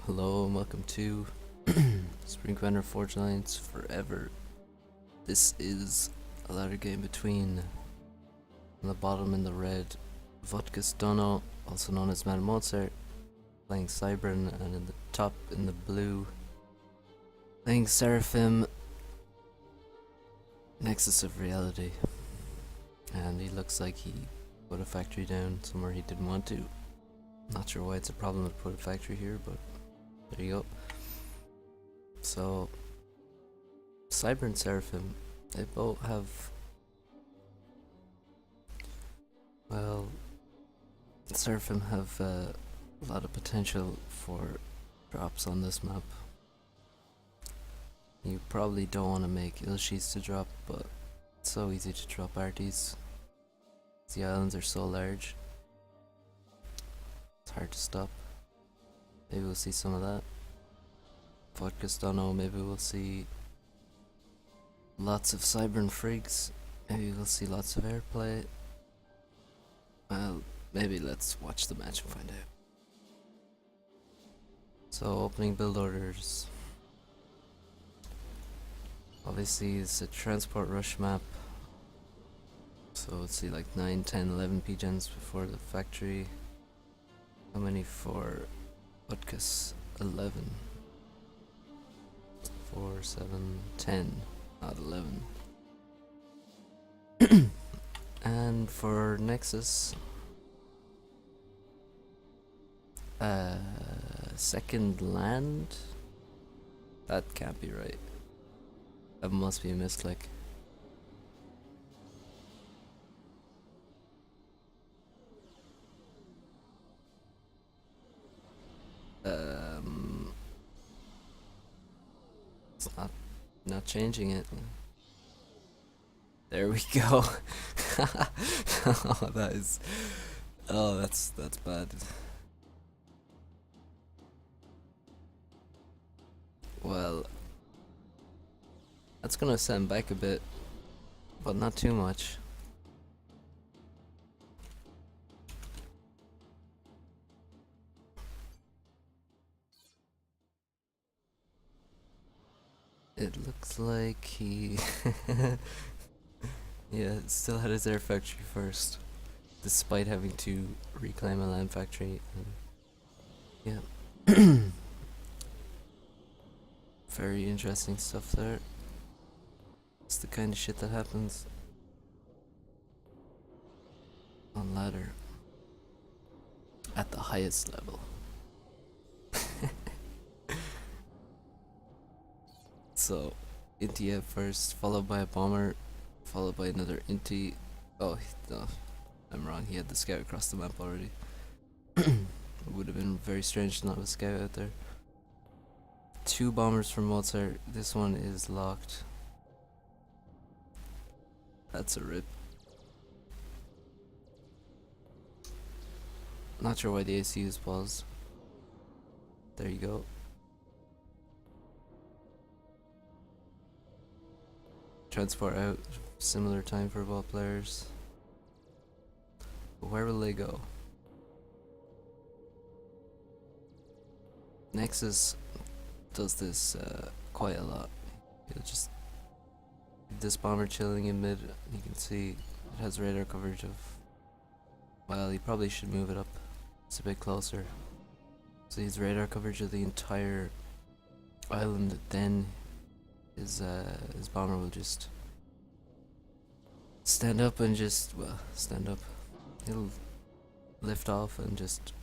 Hello and welcome to Spring Commander Forge Lines Forever. This is a ladder game between, on the bottom in the red, Vodka Stono, also known as Madame Mozart, playing Cybern, and in the top in the blue, playing Seraphim, Nexus of Reality. And he looks like he put a factory down somewhere he didn't want to. Not sure why it's a problem to put a factory here, but there you go. So, Cyber and Seraphim, they both have, well, Seraphim have a lot of potential for drops on this map. You probably don't want to make Ilshis to drop, but it's so easy to drop arties. The islands are so large, it's hard to stop. Maybe we'll see some of that. Vodka Stono, maybe we'll see lots of Cyber and Frigs. Maybe we'll see lots of airplay. Well, maybe let's watch the match and find out. So, opening build orders. Obviously, it's a transport rush map. So, let's see, like 9, 10, 11 P-gens before the factory. How many for Vodka's? 11. 4, 7, 10, not 11. And for Nexus, second land? That can't be right. That must be a misclick. It's not changing it. There we go. Oh, that's bad. Well, that's gonna send back a bit, but not too much. It looks like he yeah, still had his air factory first, despite having to reclaim a land factory. And yeah. Very interesting stuff there. It's the kind of shit that happens on ladder at the highest level. So, Inti first, followed by a bomber, followed by another Inti. Oh, no, I'm wrong. He had the scout across the map already. It would have been very strange to not have a scout out there. 2 bombers from Mozart. This one is locked. That's a rip. Not sure why the AC is paused. There you go. Transport out, similar time for both players. But where will they go? Nexus does this quite a lot. He'll just leave this bomber chilling in mid. You can see it has radar coverage of, well, he probably should move it up. It's a bit closer. So he's radar coverage of the entire island. Then his bomber will just stand up and just, well, stand up. He'll lift off and just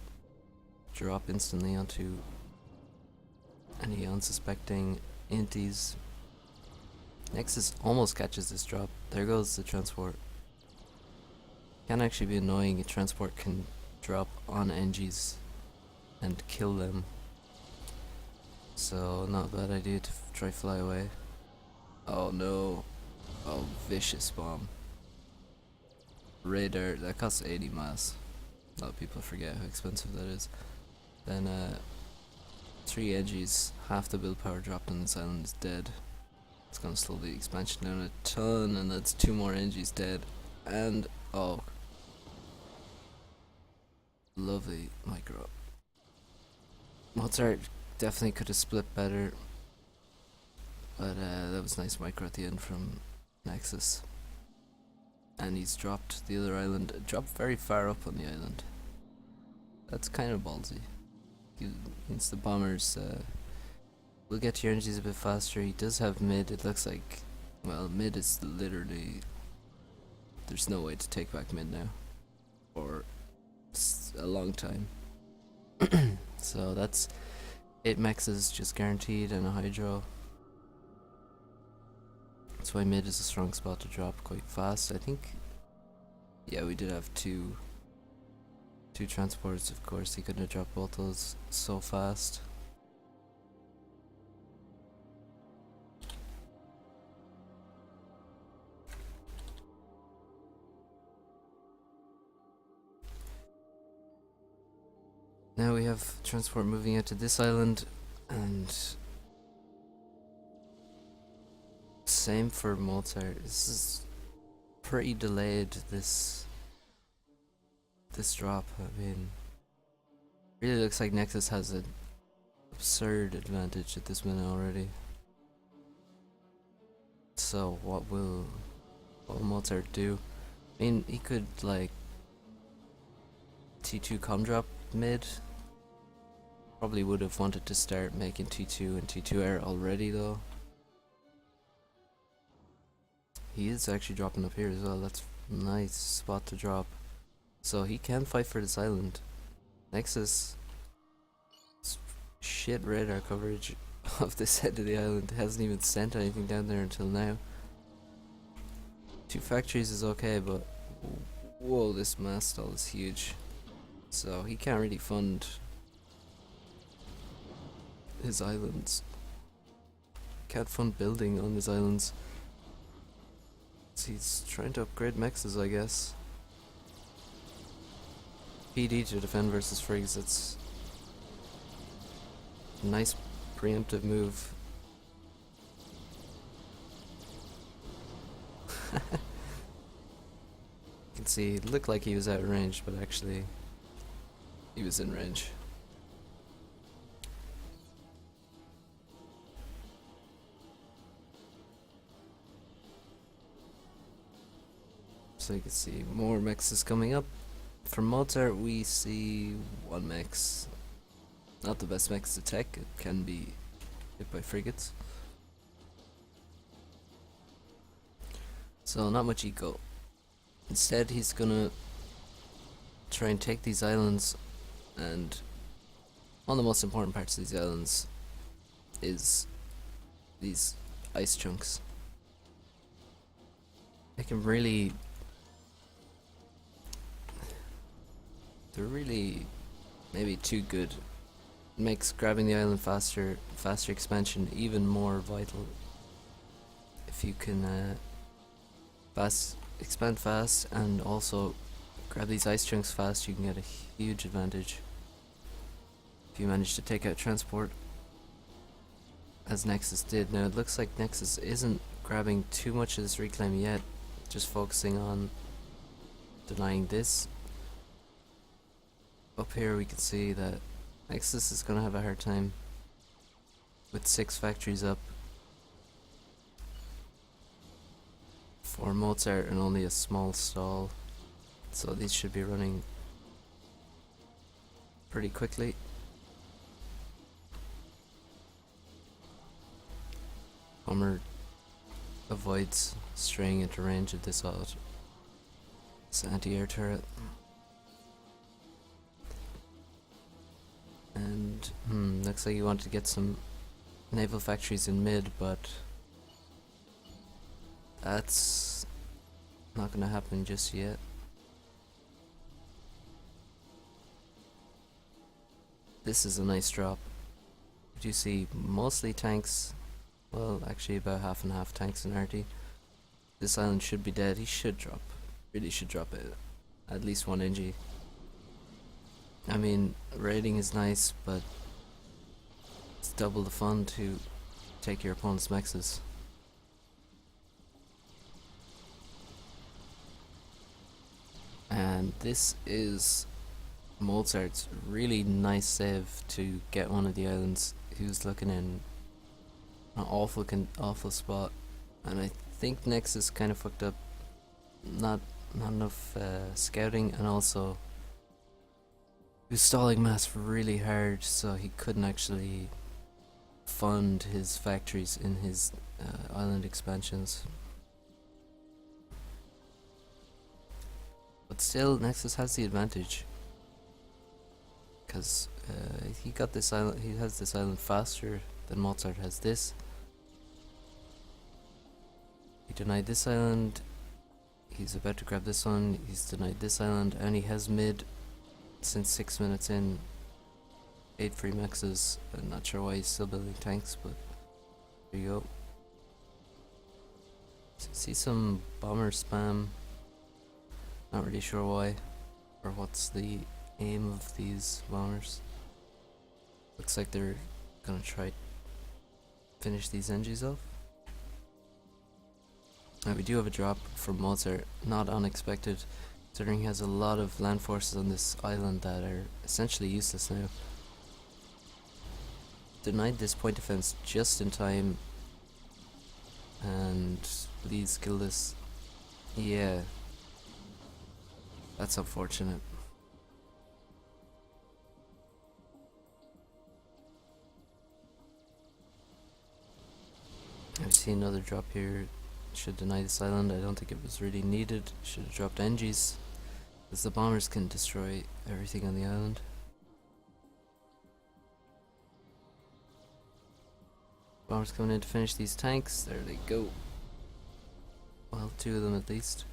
drop instantly onto any unsuspecting inties. Nexus almost catches this drop. There goes the transport. Can actually be annoying. A transport can drop on NGs and kill them. So, not a bad idea to try fly away. Oh no. Oh, vicious bomb. Radar, that costs 80 miles. A lot of people forget how expensive that is. Then, 3 NGs, half the build power dropped on this island is dead. It's gonna slow the expansion down a ton, and that's 2 more NGs dead. And, oh. Lovely micro. Mozart Definitely could have split better, but that was nice micro at the end from Nexus. And he's dropped the other island, dropped very far up on the island. That's kind of ballsy. Means the bombers will get to your energies a bit faster. He does have mid, it looks like. Well, mid is literally. There's no way to take back mid now. For a long time. So that's 8 mexes just guaranteed and a hydro. That's why mid is a strong spot to drop quite fast. I think. Yeah, we did have two transports, of course. He couldn't have dropped both those so fast. Now we have transport moving out to this island, and same for Mozart. This is pretty delayed, this drop. I mean, really looks like Nexus has an absurd advantage at this minute already. So what will Mozart do? I mean, he could like T2 com drop mid. Probably would have wanted to start making T2 and T2 air already though. He is actually dropping up here as well. That's a nice spot to drop. So he can fight for this island. Nexus shit radar coverage of this end of the island. Hasn't even sent anything down there until now. 2 factories is okay, but whoa, this mass stall is huge. So he can't really fund his islands. Can't fund building on his islands. So he's trying to upgrade mexes, I guess. PD to defend versus frigs, it's a nice preemptive move. You can see it looked like he was out of range, but actually he was in range. So you can see more mexes coming up. From Mozart we see 1 mex. Not the best mex to tech, it can be hit by frigates. So not much eco. Instead he's gonna try and take these islands, and one of the most important parts of these islands is these ice chunks. They can really... they're really maybe too good. It makes grabbing the island faster expansion even more vital. If you can expand fast and also grab these ice chunks fast, you can get a huge advantage. If you manage to take out transport, as Nexus did. Now it looks like Nexus isn't grabbing too much of this reclaim yet, just focusing on denying this. Up here we can see that Nexus is gonna have a hard time with 6 factories up for Mozart and only a small stall, so these should be running pretty quickly. Bomber avoids straying into range of this anti-air turret. And looks like you want to get some naval factories in mid, but that's not gonna happen just yet. This is a nice drop. You see mostly tanks, well actually about half and half tanks and RT. This island should be dead. He should drop, really should drop it, at least 1 NG. I mean, raiding is nice, but it's double the fun to take your opponent's mexes. And this is Mozart's really nice save to get one of the islands. he was looking in an awful spot, and I think Nexus kind of fucked up. Not enough scouting, and also he was stalling mass really hard, so he couldn't actually fund his factories in his island expansions. But still, Nexus has the advantage, because he got this island. He has this island faster than Mozart has this. He denied this island. He's about to grab this one. He's denied this island, and he has mid since 6 minutes in. 8 free maxes. I'm not sure why he's still building tanks, but there you go. See some bomber spam. Not really sure why, or what's the aim of these bombers. Looks like they're gonna try finish these NGs off. Now we do have a drop from Mozart, not unexpected, considering he has a lot of land forces on this island that are essentially useless now. Denied this point defense just in time, and please kill this. Yeah, that's unfortunate. I've seen another drop here. Should deny this island. I don't think it was really needed. Should have dropped NGs, because the bombers can destroy everything on the island. Bombers coming in to finish these tanks. There they go. Well, 2 of them at least.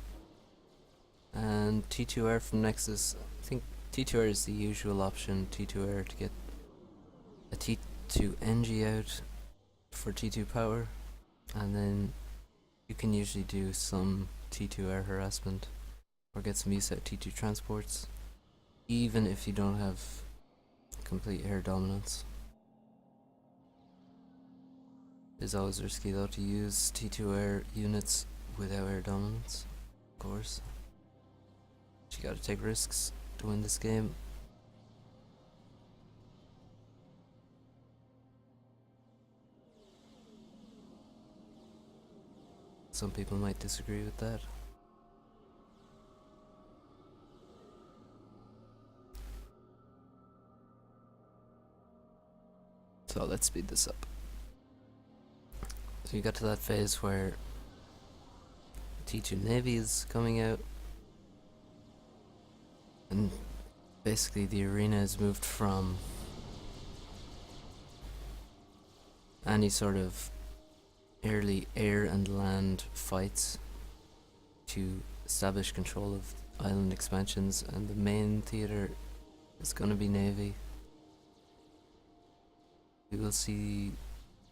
And T2R from Nexus. I think T2R is the usual option. T2R to get a T2 NG out for T2 power, and then you can usually do some T2 air harassment or get some use out of T2 transports, even if you don't have complete air dominance. It's always risky though to use T2 air units without air dominance, of course. But you gotta take risks to win this game. Some people might disagree with that. So let's speed this up. So you got to that phase where T2 Navy is coming out, and basically the arena has moved from any sort of early air and land fights to establish control of island expansions, and the main theater is going to be Navy. We will see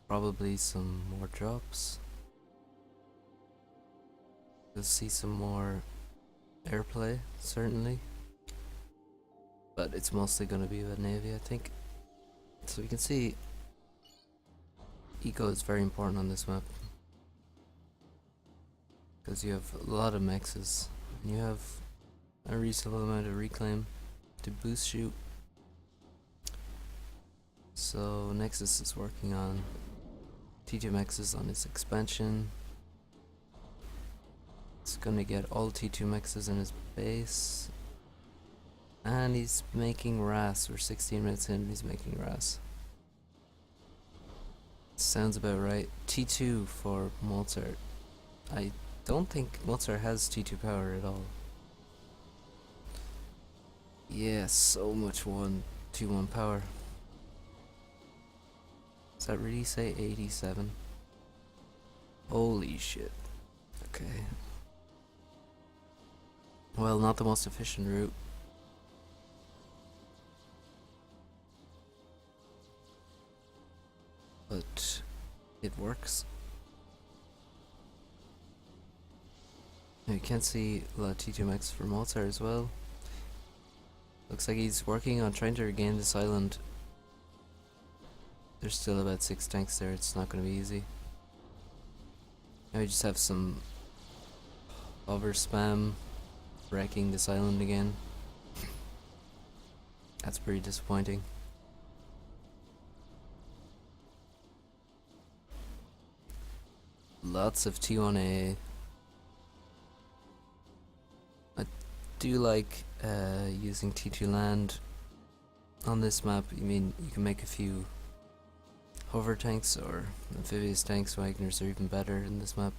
probably some more drops. We'll see some more airplay, certainly, but it's mostly going to be about Navy, I think. So you can see eco is very important on this map, because you have a lot of mexes and you have a reasonable amount of reclaim to boost you. So Nexus is working on T2 mexes on his expansion. It's gonna get all T2 mexes in his base, and he's making RAS. We're 16 minutes in and he's making RAS. Sounds about right. T2 for Mozart. I don't think Mozart has T2 power at all. Yeah, so much 1-2-1 power. Does that really say 87? Holy shit. Okay. Well, not the most efficient route. But it works. Now you can see a lot of T2 max for Mozart as well. Looks like he's working on trying to regain this island. There's still about 6 tanks there, it's not going to be easy. Now we just have some hover spam wrecking this island again. That's pretty disappointing. lots of T1A. I do like using T2 land on this map. I mean, you can make a few hover tanks or amphibious tanks, Wagners are even better in this map.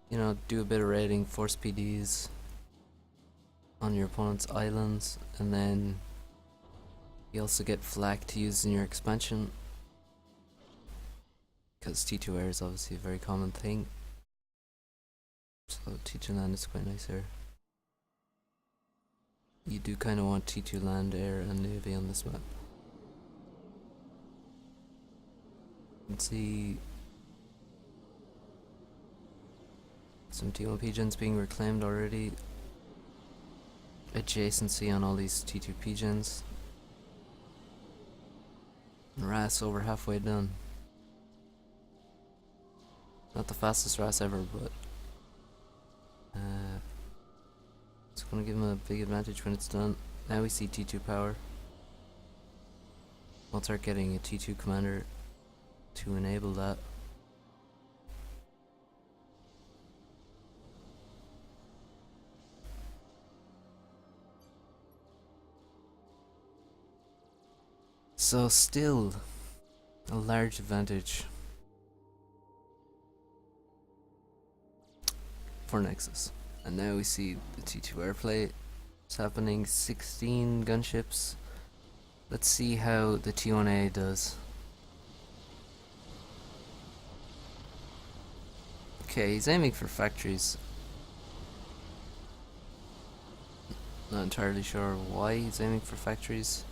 You know, do a bit of raiding, force PDs on your opponent's islands, and then you also get flak to use in your expansion, because T2 air is obviously a very common thing. So T2 land is quite nice here. You do kind of want T2 land, air, and navy on this map. You can see some T1 pigeons being reclaimed already. Adjacency on all these T2 pigeons. RAS over halfway done. Not the fastest RAS ever, but it's gonna give him a big advantage when it's done. Now we see T2 power. Mozart getting a T2 commander to enable that. So still a large advantage for Nexus. And now we see the T2 airplay is happening, 16 gunships. Let's see how the T1A does. Okay, he's aiming for factories. Not entirely sure why he's aiming for factories.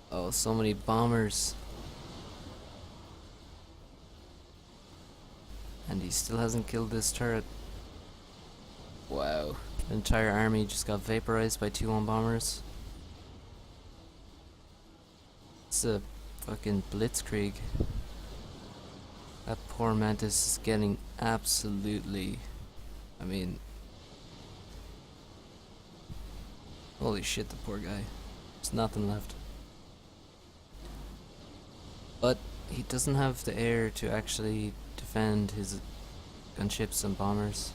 Oh, so many bombers. And he still hasn't killed this turret. Wow. The entire army just got vaporized by T1 bombers. It's a fucking blitzkrieg. That poor Mantis is getting absolutely... I mean... Holy shit, the poor guy. There's nothing left. But he doesn't have the air to actually defend his gunships and bombers.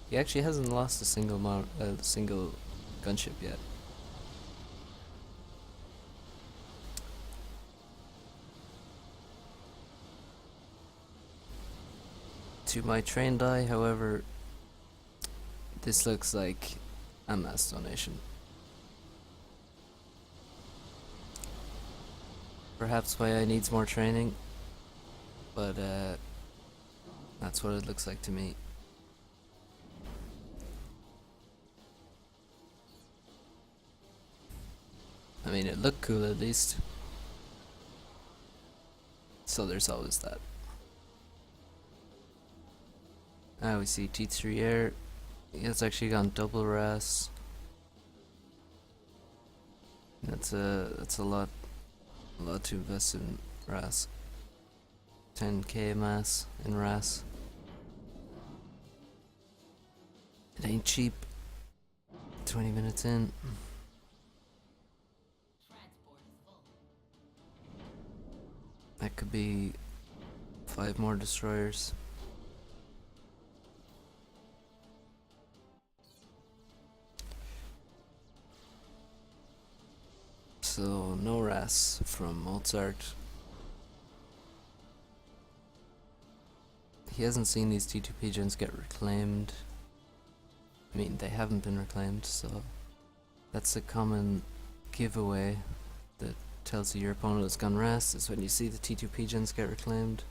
He actually hasn't lost a single gunship yet. To my trained eye, however, this looks like a mass donation. Perhaps my eye needs more training, but that's what it looks like to me. I mean, it looked cool at least. So there's always that. Now we see T3 air. It's actually gone double RAS. That's a lot to invest in RAS. 10k mass in RAS. It ain't cheap. 20 minutes in. That could be 5 more destroyers. So no RAS from Mozart. He hasn't seen these T2 pigeons get reclaimed. I mean, they haven't been reclaimed, so that's a common giveaway that tells you your opponent has gone RAS, is when you see the T2 pigeons get reclaimed.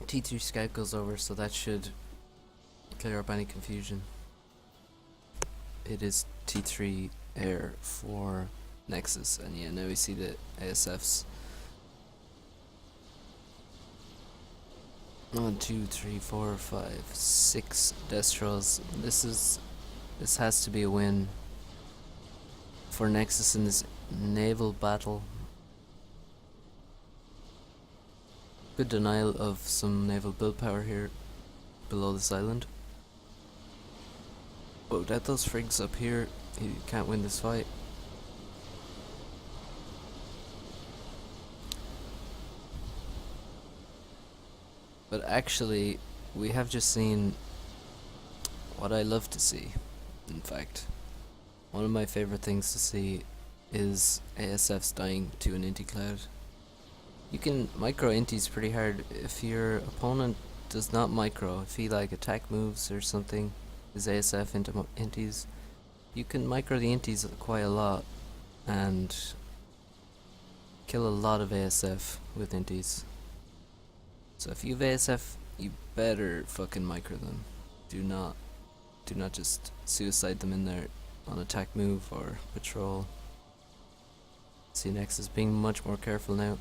T2 scout goes over, so that should clear up any confusion. It is T3 air for Nexus, and yeah, now we see the ASFs. 1, 2, 3, 4, 5, 6 Destros. This has to be a win for Nexus in this naval battle. Good denial of some naval build power here below this island. But without those frigs up here, he can't win this fight. But actually, we have just seen what I love to see. In fact, one of my favorite things to see is ASFs dying to an inti cloud. You can micro intis pretty hard if your opponent does not micro. If he like attack moves or something, his ASF into intis, you can micro the intis quite a lot and kill a lot of ASF with intis. So if you have ASF, you better fucking micro them. Do not just suicide them in there on attack move or patrol. See Nexus being much more careful now.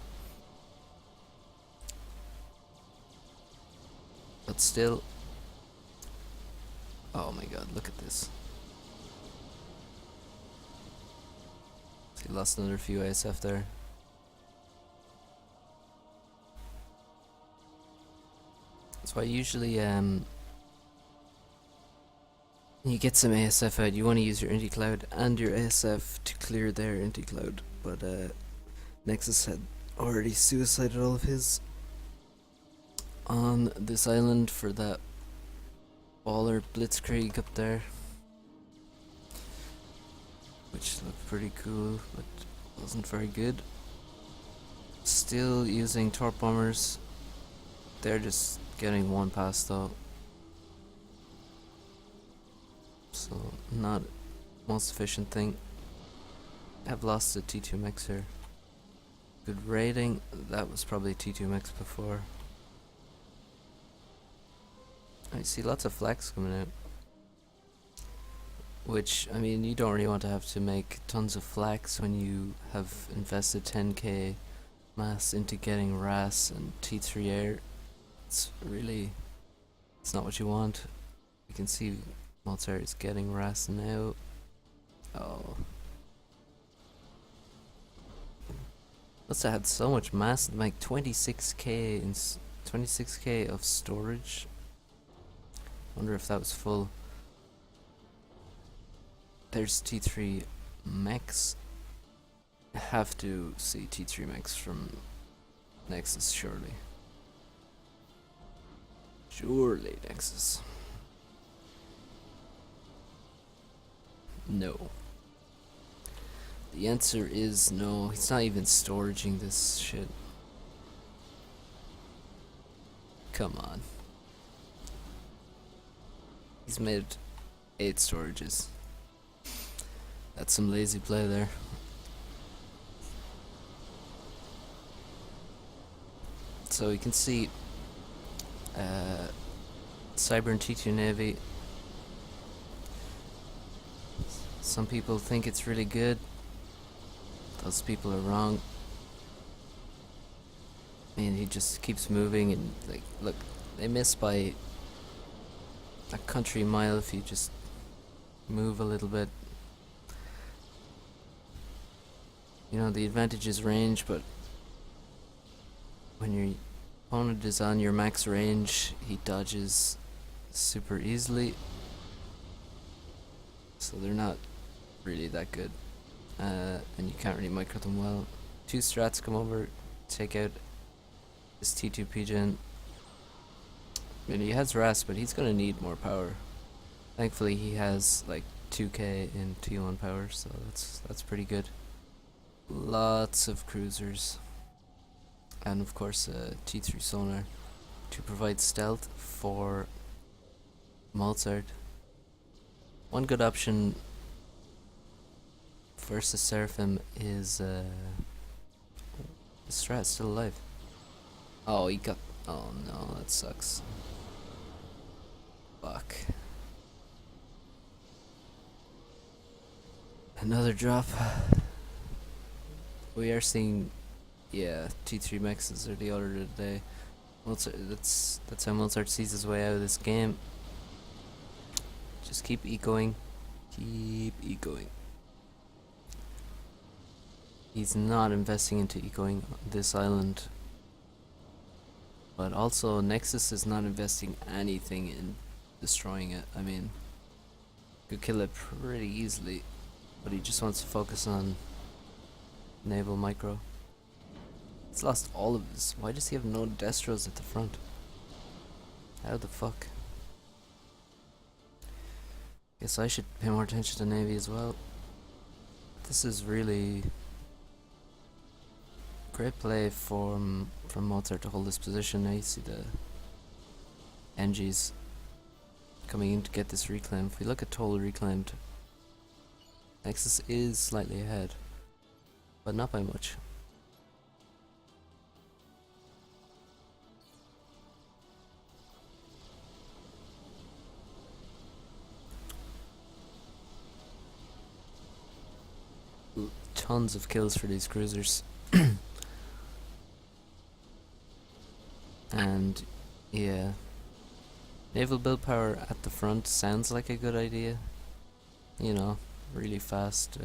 But still, oh my god, look at this. He lost another few ASF there. That's why usually you get some ASF out, you want to use your Inti Cloud and your ASF to clear their Inti Cloud, but Nexus had already suicided all of his on this island for that baller blitzkrieg up there, which looked pretty cool but wasn't very good. Still using torp bombers, they're just getting one pass though, so not most efficient thing. Have lost the T2 mix here. Good rating, that was probably T2 mix before. I see lots of flags coming out, which, I mean, you don't really want to have to make tons of flags when you have invested 10k mass into getting RAS and T3 air. It's not what you want. You can see Mozart is getting RAS now. Oh. Must have had so much mass, like 26k in 26k of storage. Wonder if that was full. There's T3 mechs. Have to see T3 mechs from Nexus, surely. Surely, Nexus. No. The answer is no. He's not even storaging this shit. Come on. He's made 8 storages. That's some lazy play there. So you can see Cyber and T2 Navy. Some people think it's really good. Those people are wrong. I mean, he just keeps moving and, like, look, they miss by a country mile if you just move a little bit. You know, the advantage is range, but when your opponent is on your max range, he dodges super easily. So they're not really that good. And you can't really micro them well. 2 strats come over, take out this T2 PGen. I mean, he has RAS, but he's gonna need more power. Thankfully, he has like 2k in T1 power, so that's pretty good. Lots of cruisers, and of course T3 sonar to provide stealth for Mozart. One good option versus Seraphim is Strat still alive. Oh, he got. Oh no, that sucks. Fuck. Another drop. We are seeing, yeah, T3 mexes are the order today. Mozart, that's how Mozart sees his way out of this game. Just keep ecoing. Keep ecoing. He's not investing into ecoing this island. But also, Nexus is not investing anything in destroying it. I mean, could kill it pretty easily, but he just wants to focus on naval micro. He's lost all of his. Why does he have no Destros at the front? How the fuck? Guess I should pay more attention to Navy as well. This is really great play from Mozart to hold this position. Now you see the NGs coming in to get this reclaim. If we look at total reclaimed, Nexus is slightly ahead, but not by much. Tons of kills for these cruisers. And yeah, naval build power at the front sounds like a good idea. You know, really fast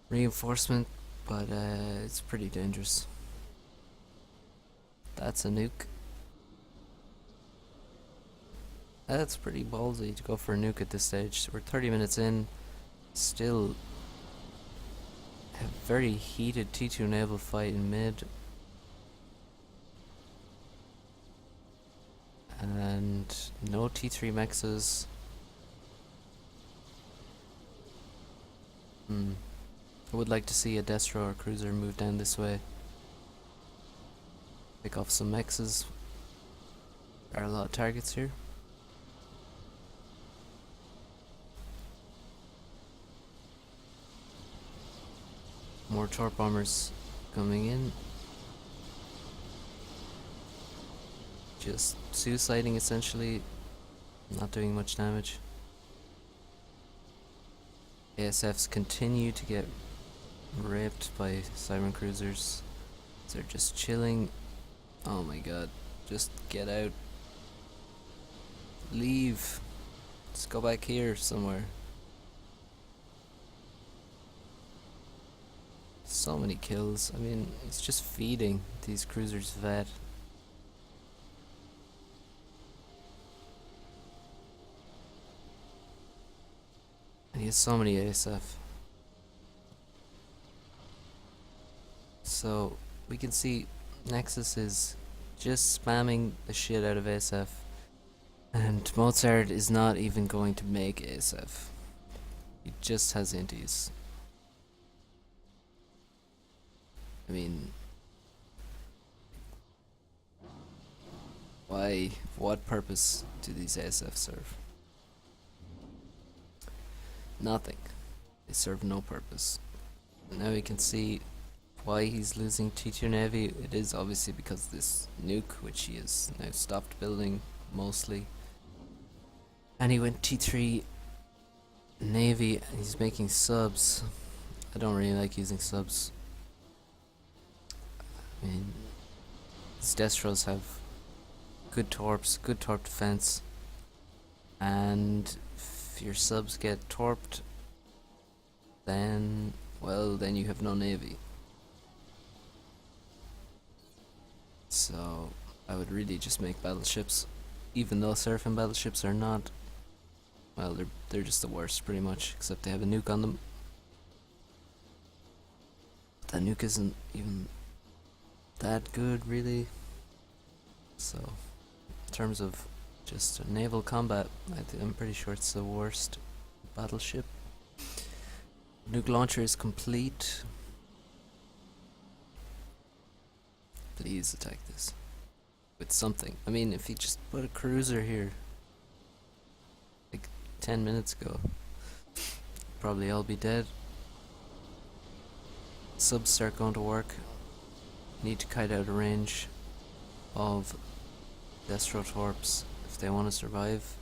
reinforcement, but it's pretty dangerous. That's a nuke. That's pretty ballsy to go for a nuke at this stage. We're 30 minutes in, still a very heated T2 naval fight in mid. And no T3 mexes. I would like to see a Destro or cruiser move down this way. Pick off some mexes. There are a lot of targets here. More torp bombers coming in. Just suiciding essentially, not doing much damage. ASFs continue to get raped by Siren cruisers. They're just chilling. Oh my god, just get out. Leave. Let's go back here somewhere. So many kills. I mean, it's just feeding these cruisers vet. And he has so many ASF. So we can see Nexus is just spamming the shit out of ASF, and Mozart is not even going to make ASF. He just has inties. I mean, why? What purpose do these ASF serve? Nothing. They serve no purpose. Now we can see why he's losing T2 Navy. It is obviously because of this nuke, which he has now stopped building mostly. And he went T3 Navy and he's making subs. I don't really like using subs. I mean, these Destros have good torps, good torp defense, and if your subs get torped, then, well, then you have no navy. So I would really just make battleships, even though Seraphim battleships are not, well, they're just the worst pretty much, except they have a nuke on them. That nuke isn't even that good really. So in terms of just naval combat, I'm pretty sure it's the worst battleship. Nuke launcher is complete. Please attack this with something. I mean, if you just put a cruiser here like 10 minutes ago, probably all be dead. Subs start going to work. Need to kite out a range of Destro torps if they want to survive.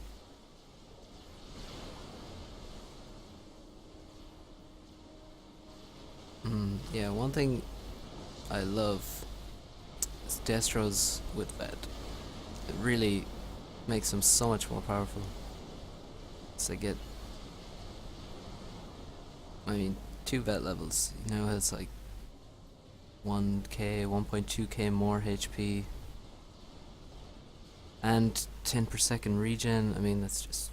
Yeah, one thing I love is Destros with vet. It really makes them so much more powerful. So they get, I mean, 2 vet levels. You know, it's like 1k, 1.2k more HP, and 10 per second regen. I mean, it's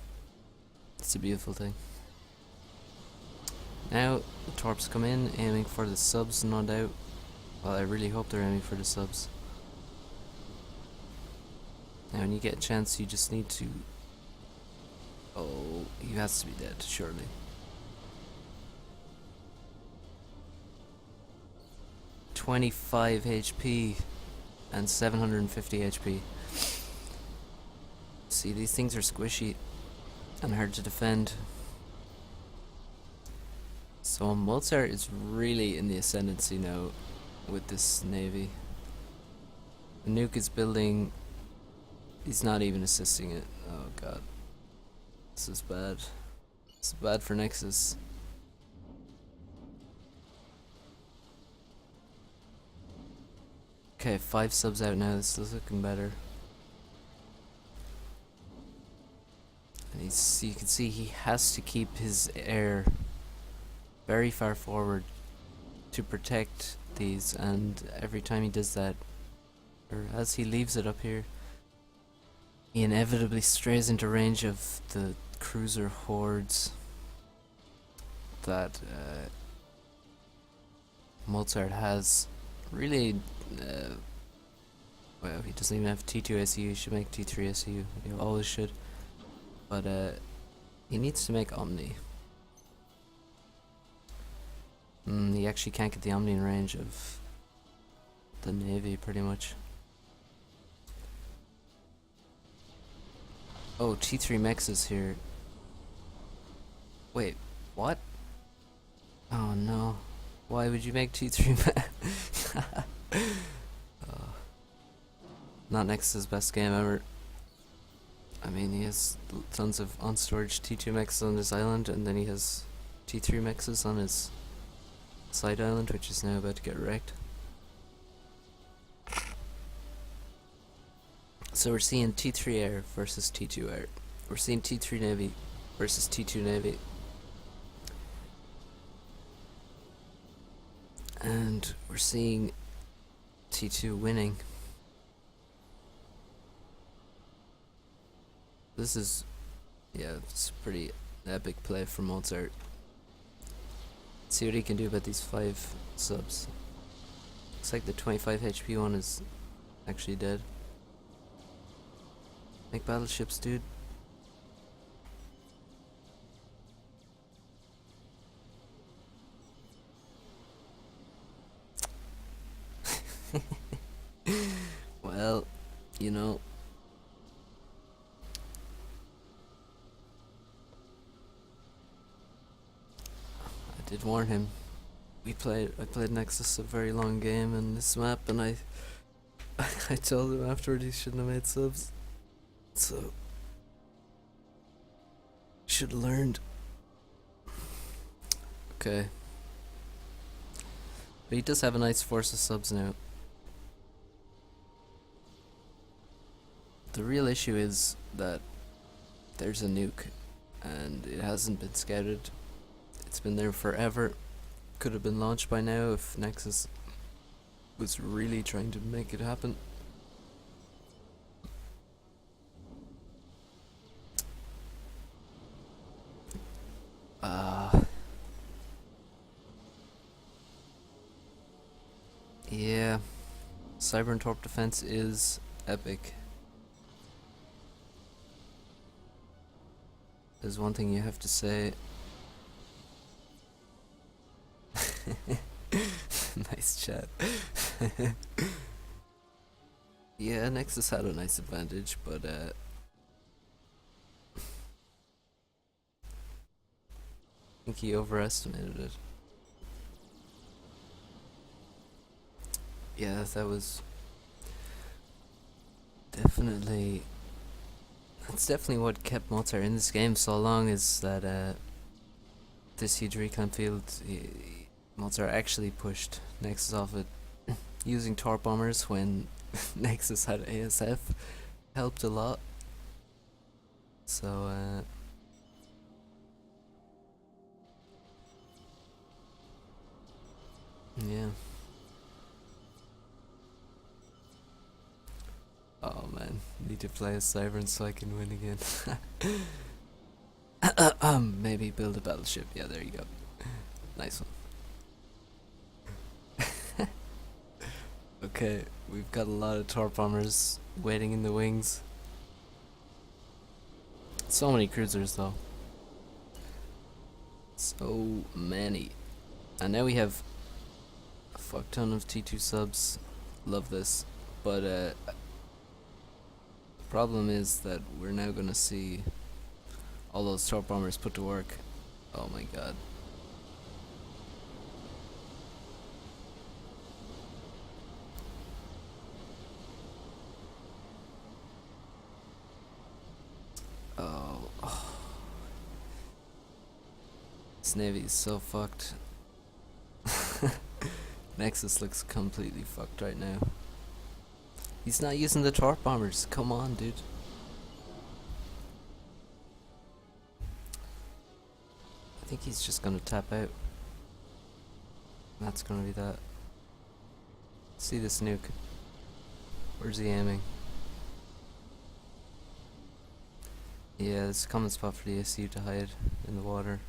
a beautiful thing. Now the torps come in, aiming for the subs, no doubt. Well, I really hope they're aiming for the subs. Now when you get a chance, you just need to... Oh, he has to be dead, surely. .25 HP and 750 HP. See, these things are squishy and hard to defend. So Mozart is really in the ascendancy now with this navy. The nuke is building. He's not even assisting it. Oh god. This is bad. This is bad for Nexus. Okay, 5 subs out now. This is looking better. And you can see he has to keep his air very far forward to protect these, and every time he does that, or as he leaves it up here, he inevitably strays into range of the cruiser hordes that Mozart has. Really, well, he doesn't even have T2 SU. He should make T3 SU. He always should. But he needs to make Omni. He actually can't get the Omni in range of the Navy, pretty much. Oh, T3 Mex is here. Wait, what? Oh no. Why would you make T3 Mex? Not Nexus' best game ever. I mean, he has tons of on-storage T2 Mexes on his island, and then he has T3 Mexes on his side island, which is now about to get wrecked. So we're seeing T3 Air versus T2 Air. We're seeing T3 Navy versus T2 Navy. And we're seeing T2 winning. This is, yeah, it's a pretty epic play from Mozart. Let's see what he can do about these 5 subs. Looks like the 25 HP one is actually dead. Make battleships, dude. Well, you know. I did warn him. I played Nexus a very long game in this map, and I told him afterward he shouldn't have made subs. So should have learned. Okay. But he does have a nice force of subs now. The real issue is that there's a nuke and it hasn't been scouted. It's been there forever. Could have been launched by now if Nexus was really trying to make it happen. Yeah, Cyber and Torp defense is epic. There's one thing you have to say. Nice chat. Yeah, Nexus had a nice advantage, but I think he overestimated it. Yeah, that was definitely... That's definitely what kept Mozart in this game so long, is that this huge recon field, Mozart actually pushed Nexus off it using torp bombers when Nexus had ASF. Helped a lot. So, yeah. Oh man, need to play as Cybern so I can win again. Maybe build a battleship. Yeah, there you go. Nice one. Okay, we've got a lot of torp bombers waiting in the wings. So many cruisers though. So many. And now we have a fuck ton of T2 subs. Love this. But the problem is that we're now gonna see all those torp bombers put to work. Oh my god. Oh. This navy is so fucked. Nexus looks completely fucked right now. He's not using the torp bombers. Come on, dude. I think he's just gonna tap out. That's gonna be that. See this nuke. Where's he aiming? Yeah, it's a common spot for the ACU to hide in the water.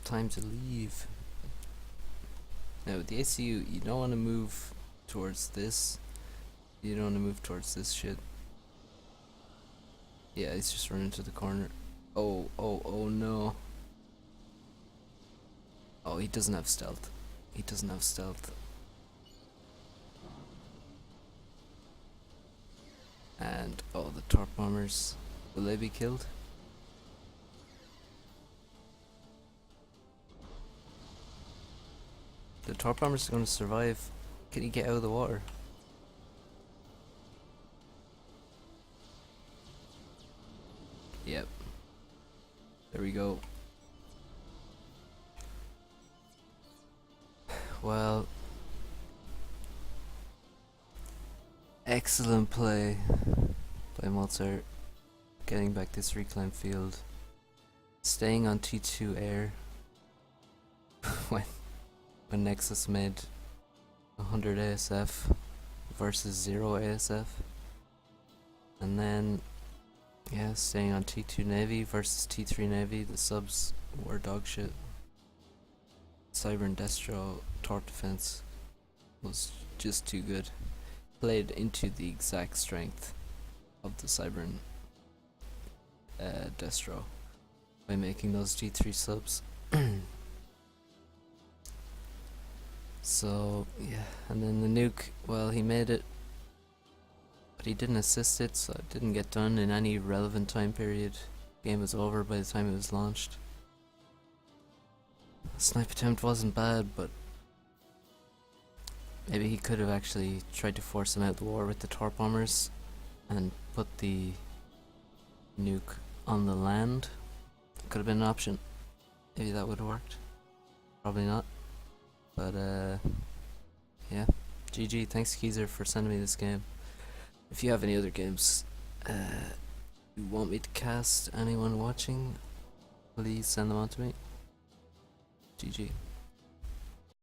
Time to leave. Now with the ACU, you don't want to move towards this. You don't want to move towards this shit. Yeah, he's just running to the corner. Oh no. Oh, he doesn't have stealth. He doesn't have stealth. And, oh, the torp bombers. Will they be killed? The torp bombers are going to survive. Can he get out of the water? Yep. There we go. Well, excellent play by Mozart. Getting back this reclaim field. Staying on T2 air. when Nexus made 100 ASF versus 0 ASF. And then, yeah, staying on T2 Navy versus T3 Navy. The subs were dog shit. Cyber and Destro torp defense was just too good. Played into the exact strength of the Cyber and Destro by making those G3 subs. So yeah, and then the nuke, well, he made it, but he didn't assist it, so it didn't get done in any relevant time period. Game was over by the time it was launched. Snipe attempt wasn't bad, but maybe he could have actually tried to force him out the war with the torp bombers and put the nuke on the land. Could have been an option. Maybe that would have worked. Probably not. But yeah. GG. Thanks Keezer for sending me this game. If you have any other games you want me to cast, anyone watching, please send them on to me. GG.